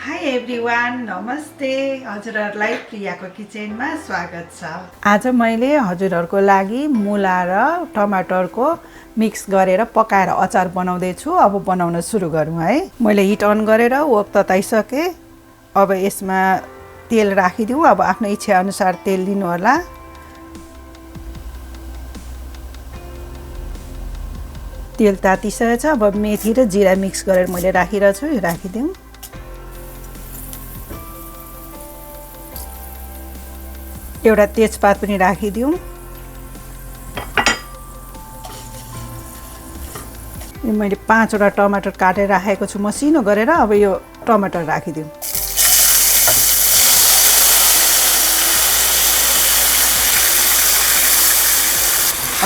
High everyone, नमस्ते। हजुरहरूलाई प्रियाको किचनमा स्वागत छ। आज मैले हजुरहरूको लागि मुला र टमाटरको मिक्स गरेर पकाएर अचार बनाउँदैछु। अब बनाउन सुरु गरौँ है। मैले हिट अन गरेर वोक तताइसकेँ। अब यसमा तेल राखिदिउँ। अब आफ्नो इच्छा अनुसार तेल लिनु होला। तेल तातिसकेको छ। अब मेथी र जिरा मिक्स गरेर मैले राखिरहेको छु। यो राखिदिउँ। एउटा तेजपात पनि राखिदिउँ। यो मैले 5 वटा टमाटर काटेर राखेको छु मसिनो गरेर। अब यो टमाटर राखिदिउँ।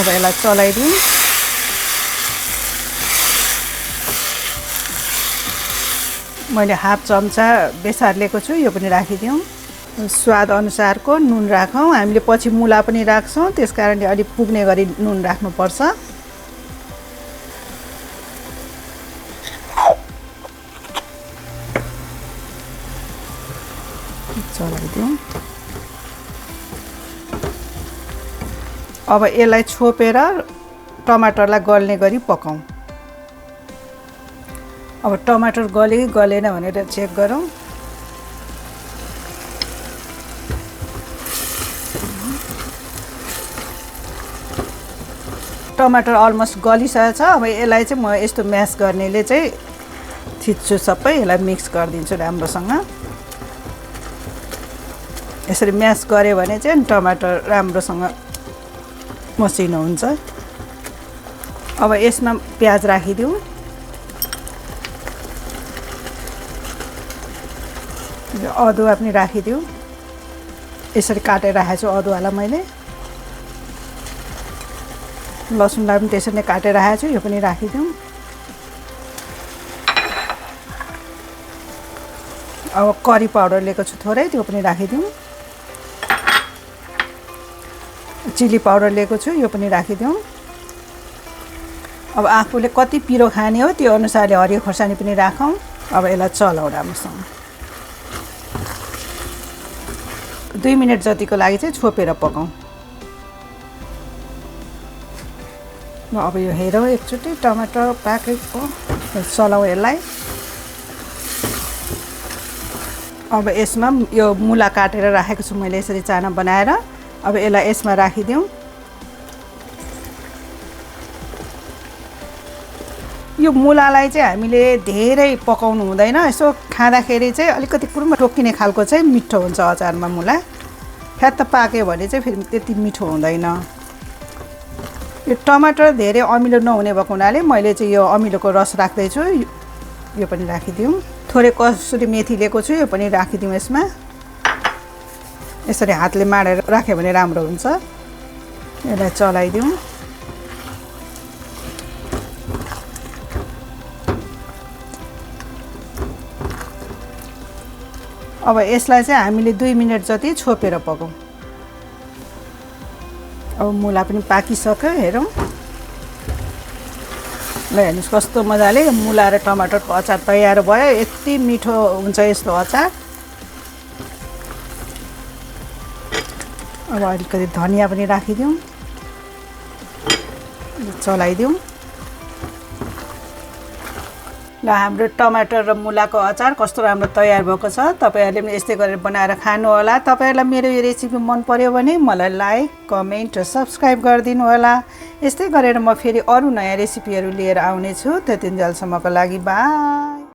अब यसलाई चलाइदिउँ। मैले हाफ चम्चा बेसार लिएको छु, यो पनि राखिदिउँ। स्वाद अनुसारको नुन राखौँ। हामीले पछि मुला पनि राख्छौँ, त्यसकारणले अलिक पुग्ने गरी नुन राख्नुपर्छ। चलाइदिउँ। अब यसलाई छोपेर टमाटरलाई गल्ने गरी पकाउँ। अब टमाटर गल्यो कि गलेन भनेर चेक गरौँ। टमाटर अलमोस्ट गलिसकेको छ। अब यसलाई चाहिँ म यस्तो म्यास गर्नेले चाहिँ थिच्छु सबै। यसलाई मिक्स गरिदिन्छु राम्रोसँग। यसरी म्यास गऱ्यो भने चाहिँ टमाटर राम्रोसँग मसिनो हुन्छ। अब यसमा प्याज राखिदिउँ। अदुवा पनि राखिदिउँ। यसरी काटेर राखेको छु अदुवालाई मैले। लसुनलाई पनि त्यसरी नै काटेर राखेको छु, यो पनि राखिदिउँ। अब करी पाउडर लिएको छु थोरै, त्यो पनि राखिदिउँ। चिली पाउडर लिएको छु, यो पनि राखिदिउँ। अब आफूले कति पिरो खाने हो त्यो अनुसारले हरियो खोर्सानी पनि राखौँ। अब यसलाई चलाउँ राम्रोसँग। 2 मिनट जतिको लागि चाहिँ छोपेर पकाउँ। अब यो हेरौँ एकचोटि टमाटर पाकेको। चलाउँ यसलाई। अब यसमा यो मुला काटेर राखेको छु मैले यसरी चाना बनाएर। अब यसलाई यसमा राखिदिउँ। यो मुलालाई चाहिँ हामीले धेरै पकाउनु हुँदैन। यसो खाँदाखेरि चाहिँ अलिकति कुरुमा टोकिने खालको चाहिँ मिठो हुन्छ अचारमा मुला। फ्यात्त पाक्यो भने चाहिँ फेरि त्यति मिठो हुँदैन। यो टमाटर धेरै अमिलो नहुने भएको हुनाले मैले चाहिँ यो अमिलोको रस राख्दैछु। यो पनि राखिदिउँ। थोरै कसुरी मेथी लिएको छु, यो पनि राखिदिउँ यसमा। यसरी हातले माडेर राख्यो भने राम्रो हुन्छ। यसलाई चलाइदिउँ। अब यसलाई चाहिँ हामीले 2 मिनट जति छोपेर पकाउँ। अब मुला पनि पाकिसक्यो, हेरौँ। ल हेर्नुहोस् कस्तो मजाले मुला र टमाटरको अचार तयार भयो। यति मिठो हुन्छ यस्तो अचार। अब अलिकति धनिया पनि राखिदिउँ। चलाइदिउँ। ल हाम्रो टमाटर र मुलाको अचार कस्तो राम्रो तयार भएको छ। तपाईहरुले पनि यस्तै गरेर बनाएर खानु होला। तपाईहरुलाई मेरो यो रेसिपी मन पर्यो भने मलाई लाइक, कमेन्ट र सब्स्क्राइब गरिदिनु होला। यस्तै गरेर म फेरि अरु नयाँ रेसिपीहरु लिएर आउने छु। त्यतिन्जेलसम्मको लागि बाइ।